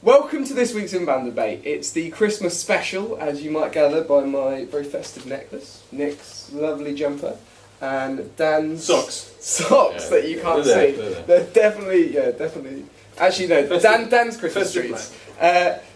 Welcome to this week's Inbound Debate. It's the Christmas special, as you might gather by my very festive necklace, Nick's lovely jumper, and Dan's socks that you can't see. They're definitely. Actually, no, Dan's Christmas treats.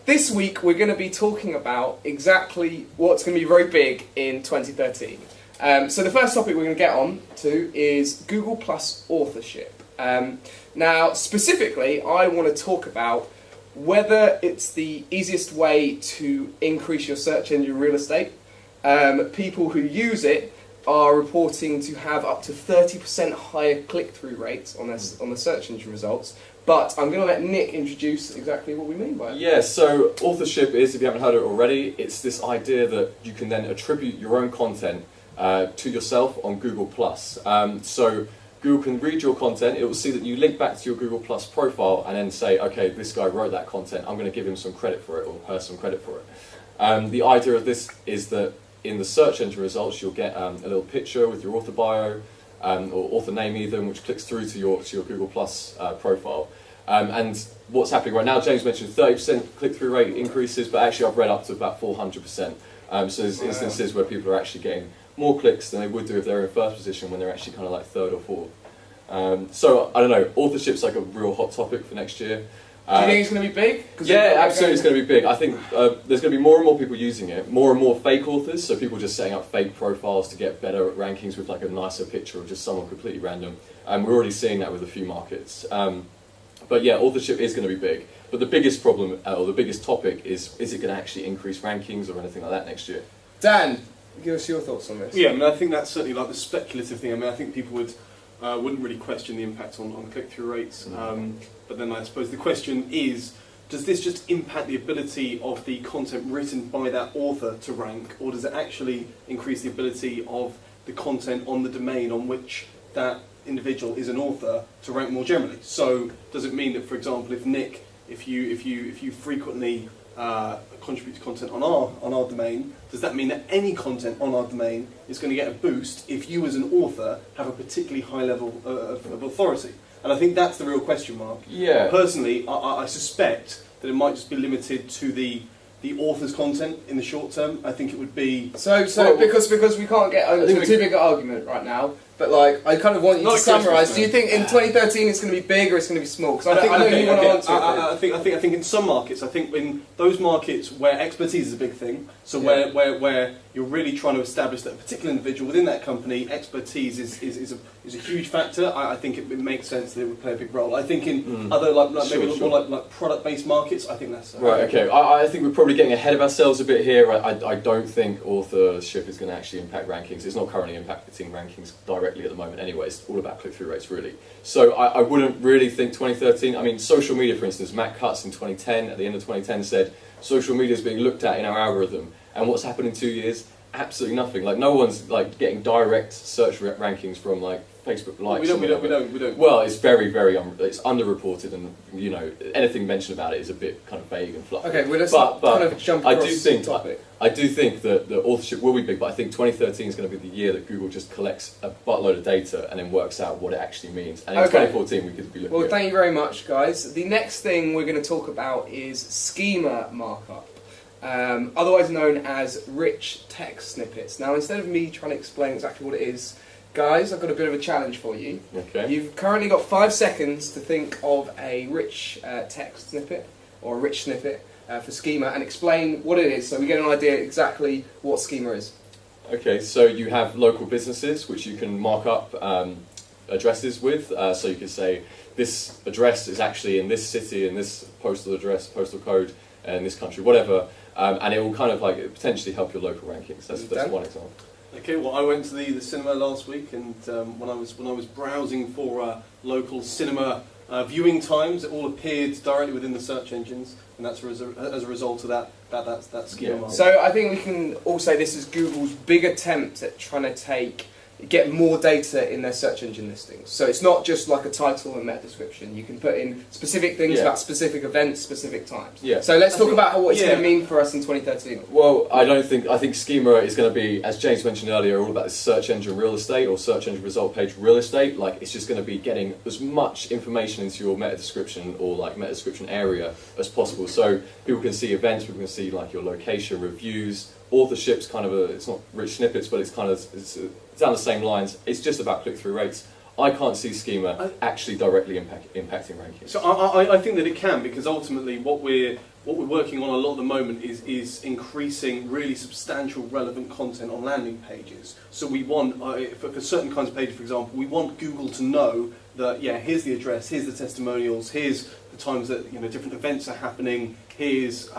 This week we're going to be talking about exactly what's going to be very big in 2013. So the first topic we're going to get on to is Google Plus authorship. Now, specifically, I want to talk about whether it's the easiest way to increase your search engine real estate. People who use it are reporting to have up to 30% higher click-through rates on the search engine results. But I'm going to let Nick introduce exactly what we mean by it. Yeah, so authorship is, if you haven't heard it already, it's this idea that you can then attribute your own content to yourself on Google+. So Google can read your content, it will see that you link back to your Google Plus profile and then say, okay, this guy wrote that content, I'm going to give him some credit for it, or her some credit for it. The idea of this is that in the search engine results you'll get a little picture with your author bio, or author name even, which clicks through to your Google Plus profile. And what's happening right now, James mentioned 30% click-through rate increases, but actually I've read up to about 400%. So there's instances where people are actually getting more clicks than they would do if they're in first position when they're actually kind of like third or fourth. So I don't know, authorship's like a real hot topic for next year. Do you think it's going to be big? Yeah, absolutely it's going to be big. I think there's going to be more and more people using it, more and more fake authors, so people just setting up fake profiles to get better rankings with like a nicer picture of just someone completely random. We're already seeing that with a few markets. But yeah, authorship is going to be big. But the biggest problem, or the biggest topic is it going to actually increase rankings or anything like that next year? Dan, give us your thoughts on this. Yeah, I mean, I think that's certainly like the speculative thing. I mean, I think people wouldn't really question the impact on click-through rates. But then I suppose the question is, does this just impact the ability of the content written by that author to rank, or does it actually increase the ability of the content on the domain on which that individual is an author to rank more generally? So does it mean that, for example, if you frequently contribute to content on our domain, does that mean that any content on our domain is going to get a boost if you as an author have a particularly high level of authority? And I think that's the real question mark. Yeah. Personally, I suspect that it might just be limited to the author's content in the short term. I think it would be... Because we can't get into a too big an argument right now, but like I kind of want you to summarise. Do you think in 2013 it's going to be big or it's going to be small? Because I know you want to answer it. I think in some markets, I think in those markets where expertise is a big thing, so where you're really trying to establish that a particular individual within that company, expertise is a huge factor. I think it makes sense that it would play a big role. I think in other more product-based markets, I think that's right. Okay, I think we're probably getting ahead of ourselves a bit here. I don't think authorship is going to actually impact rankings. It's not currently impacting rankings directly at the moment anyway. It's all about click-through rates really. So I wouldn't really think 2013, I mean social media for instance, Matt Cutts in 2010, at the end of 2010 said social media is being looked at in our algorithm, and what's happened in 2 years? Absolutely nothing. Like no one's like getting direct search rankings from like Facebook likes. We don't. Well, it's very, it's underreported, and you know anything mentioned about it is a bit kind of vague and fluffy. Okay, well let's kind of jump across the topic. I do think that the authorship will be big, but I think 2013 is going to be the year that Google just collects a buttload of data and then works out what it actually means. And in 2014 we could be looking. Well, thank you very much, guys. The next thing we're going to talk about is schema markup. Otherwise known as rich text snippets. Now, instead of me trying to explain exactly what it is, guys, I've got a bit of a challenge for you. Okay. You've currently got 5 seconds to think of a rich text snippet, or a rich snippet for schema, and explain what it is so we get an idea exactly what schema is. Okay, so you have local businesses which you can mark up addresses with. So you can say, this address is actually in this city, in this postal address, postal code, in this country, whatever. And it will kind of like potentially help your local rankings. That's one example. Okay, well, I went to the cinema last week, and when I was browsing for local cinema viewing times, it all appeared directly within the search engines, and that's as a result of that schema. So I think we can all say this is Google's big attempt at trying to take get more data in their search engine listings. So it's not just like a title and meta description. You can put in specific things about specific events, specific times. Yeah. So let's talk about what it's going to mean for us in 2013. Well, I think Schema is going to be, as James mentioned earlier, all about this search engine real estate or search engine result page real estate. Like, it's just going to be getting as much information into your meta description or like meta description area as possible. So people can see events, people can see like your location, reviews, authorship's kind of it's not rich snippets, but it's kind of it's down the same lines. It's just about click-through rates. I can't see Schema actually directly impacting rankings. So I think that it can, because ultimately what we're working on a lot at the moment is increasing really substantial relevant content on landing pages. So we want, for certain kinds of pages, for example, we want Google to know that, yeah, here's the address, here's the testimonials, here's the times that different events are happening, here's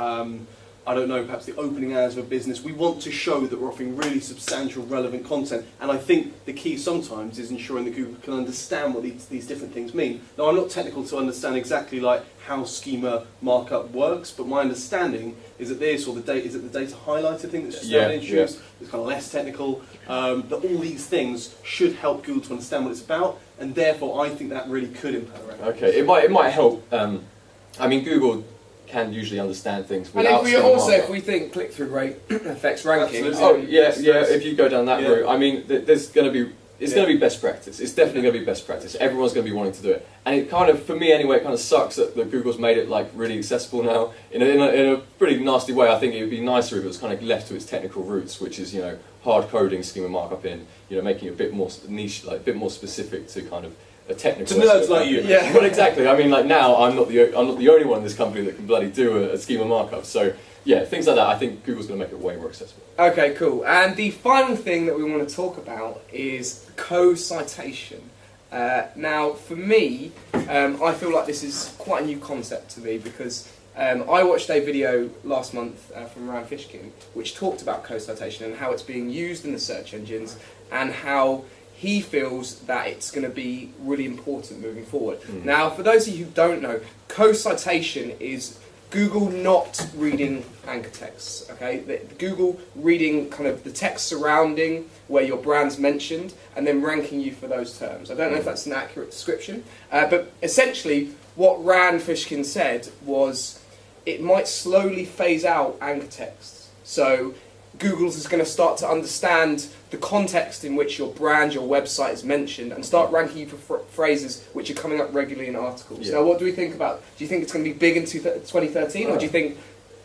I don't know, perhaps the opening hours of a business. We want to show that we're offering really substantial, relevant content. And I think the key sometimes is ensuring that Google can understand what these different things mean. Now, I'm not technical to understand exactly like how schema markup works, but my understanding is that this, or the data, is it the data highlighter thing that's just introduced? It's kind of less technical. That all these things should help Google to understand what it's about, and therefore I think that really could impact rankings. Okay, it might help. I mean, Google can usually understand things without. And if we think click-through rate affects rankings. Oh yeah. If you go down that route, I mean, there's going to be it's going to be best practice. It's definitely going to be best practice. Everyone's going to be wanting to do it, and it kind of, for me anyway, it kind of sucks that Google's made it like really accessible now in a pretty nasty way. I think it would be nicer if it was kind of left to its technical roots, which is hard coding schema markup in, making it a bit more niche, like a bit more specific to kind of a technical. To nerds like you. Yeah. Well, exactly. I mean, like now I'm not the only one in this company that can bloody do a schema markup. So yeah, things like that. I think Google's going to make it way more accessible. Okay, cool. And the final thing that we want to talk about is co-citation. Now, for me, I feel like this is quite a new concept to me because I watched a video last month from Rand Fishkin which talked about co-citation and how it's being used in the search engines and how he feels that it's going to be really important moving forward. Now, for those of you who don't know, co-citation is Google not reading anchor texts, okay? Google reading kind of the text surrounding where your brand's mentioned and then ranking you for those terms. I don't know if that's an accurate description, but essentially what Rand Fishkin said was it might slowly phase out anchor texts. So Google's is going to start to understand the context in which your brand, your website is mentioned and start ranking you for phrases which are coming up regularly in articles. Now, what do we think about? Do you think it's going to be big in 2013 or do you think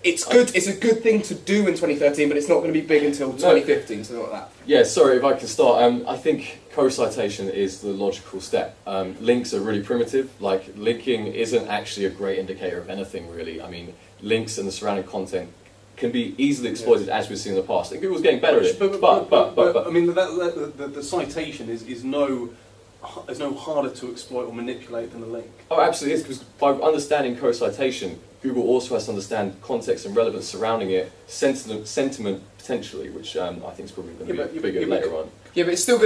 it's good? It's a good thing to do in 2013, but it's not going to be big until 2015, something like that? Yeah, sorry if I can start. I think co-citation is the logical step. Links are really primitive. Like, linking isn't actually a great indicator of anything, really. I mean, links and the surrounding content can be easily exploited as we've seen in the past. And Google's getting better at it. But I mean, the citation is no harder to exploit or manipulate than a link. Oh, absolutely is, because by understanding co-citation, Google also has to understand context and relevance surrounding it, sentiment potentially, which I think is probably going to be bigger later on. Yeah, but it's still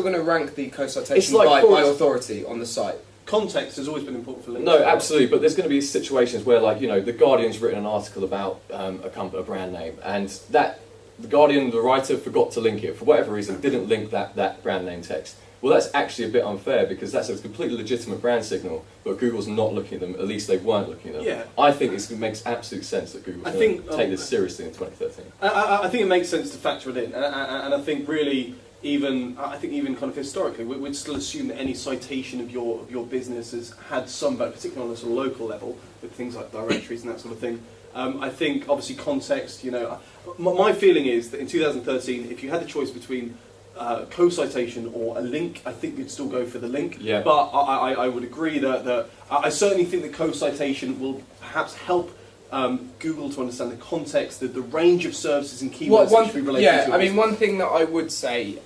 going to rank the co-citation like by authority on the site. Context has always been important for links. No, absolutely, but there's going to be situations where, like, The Guardian's written an article about a brand name, and that the Guardian, the writer, forgot to link it for whatever reason, didn't link that brand name text. Well, that's actually a bit unfair because that's a completely legitimate brand signal, but Google's not looking at them. At least they weren't looking at them. Yeah. I think it makes absolute sense that Google's going to take this seriously in 2013. I think it makes sense to factor it in, and I think really. Even kind of historically, we'd still assume that any citation of your business has had some value, particularly on a sort of local level, with things like directories and that sort of thing. I think obviously context. My feeling is that in 2013, if you had the choice between co-citation or a link, I think you'd still go for the link. Yeah. But I would agree that I certainly think that co-citation will perhaps help. Google to understand the context, the range of services and keywords that should be related to your business. One thing that I would say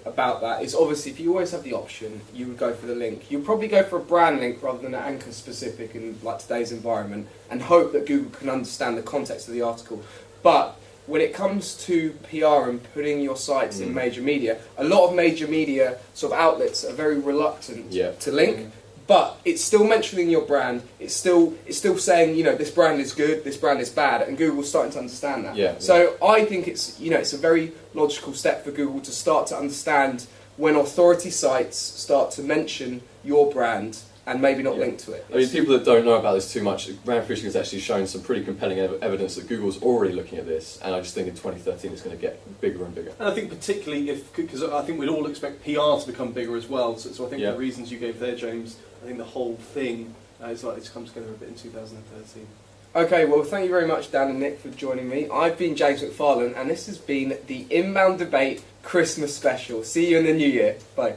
about that is obviously if you always have the option, you would go for the link. You'd probably go for a brand link rather than an anchor specific in like today's environment and hope that Google can understand the context of the article. But when it comes to PR and putting your sites in major media, a lot of major media sort of outlets are very reluctant to link. but it's still mentioning your brand. It's still saying, you know, this brand is good, this brand is bad, and Google's starting to understand that. Yeah. So I think it's, you know, it's a very logical step for Google to start to understand when authority sites start to mention your brand and maybe not link to it. I mean, people that don't know about this too much, brand phishing has actually shown some pretty compelling evidence that Google's already looking at this, and I just think in 2013 it's going to get bigger and bigger. And I think particularly because I think we'd all expect PR to become bigger as well. So I think the reasons you gave there, James, I think the whole thing is likely to come together a bit in 2013. Okay, well, thank you very much, Dan and Nick, for joining me. I've been James McFarlane, and this has been the Inbound Debate Christmas Special. See you in the new year. Bye.